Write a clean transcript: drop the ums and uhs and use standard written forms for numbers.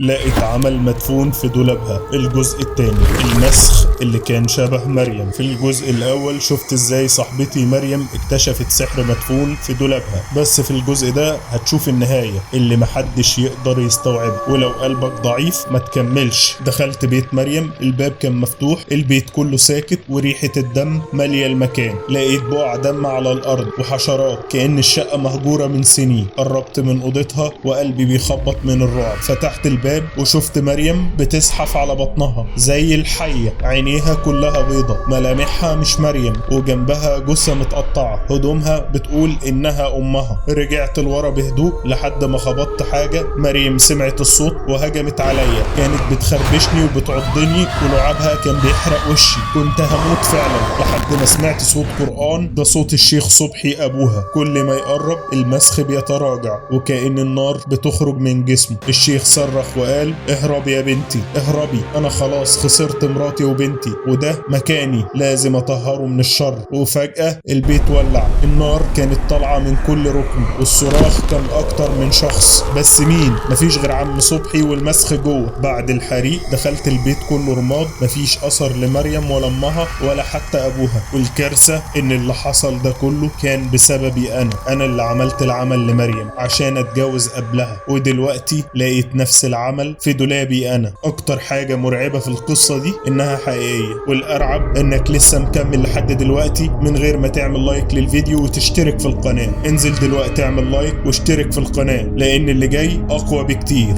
لقت عمل مدفون في دولابها. الجزء الثاني، المسخ اللي كان شبه مريم. في الجزء الاول شفت ازاي صاحبتي مريم اكتشفت سحر مدفون في دولابها، بس في الجزء ده هتشوف النهاية اللي محدش يقدر يستوعبها. ولو قلبك ضعيف ما تكملش. دخلت بيت مريم، الباب كان مفتوح، البيت كله ساكت وريحة الدم مالية المكان. لقيت بقع دم على الارض وحشرات، كأن الشقة مهجورة من سنين. قربت من اوضتها وقلبي بيخبط من الرعب. فتحت الباب وشفت مريم بتزحف على بطنها زي الحية، عينيها كلها بيضة، ملامحها مش مريم، وجنبها جثة متقطعة، هدومها بتقول انها امها. رجعت لورا بهدوء لحد ما خبطت حاجة. مريم سمعت الصوت وهجمت عليا، كانت بتخربشني وبتعضني ولعابها كان بيحرق وشي. كنت هموت فعلا لحد ما سمعت صوت قرآن، ده صوت الشيخ صبحي ابوها. كل ما يقرب المسخ بيتراجع وكأن النار بتخرج من جسمه. الشيخ صرخ وقال: اهربي يا بنتي اهربي، انا خلاص خسرت مراتي وبنتي وده مكاني، لازم اطهره من الشر. وفجأة البيت ولع، النار كانت طالعة من كل ركن والصراخ كان اكتر من شخص. بس مين؟ مفيش غير عم صبحي والمسخ جوه. بعد الحريق دخلت البيت كله رماد، مفيش اثر لمريم ولا امها ولا حتى ابوها. والكارثة ان اللي حصل ده كله كان بسببي انا اللي عملت العمل لمريم عشان اتجوز قبلها، ودلوقتي لقيت نفس العمل في دولابي انا. اكتر حاجة مرعبة في القصة دي انها حقيقية، والارعب انك لسه مكمل لحد دلوقتي من غير ما تعمل لايك للفيديو وتشترك في القناة. انزل دلوقتي اعمل لايك واشترك في القناة، لان اللي جاي اقوى بكتير.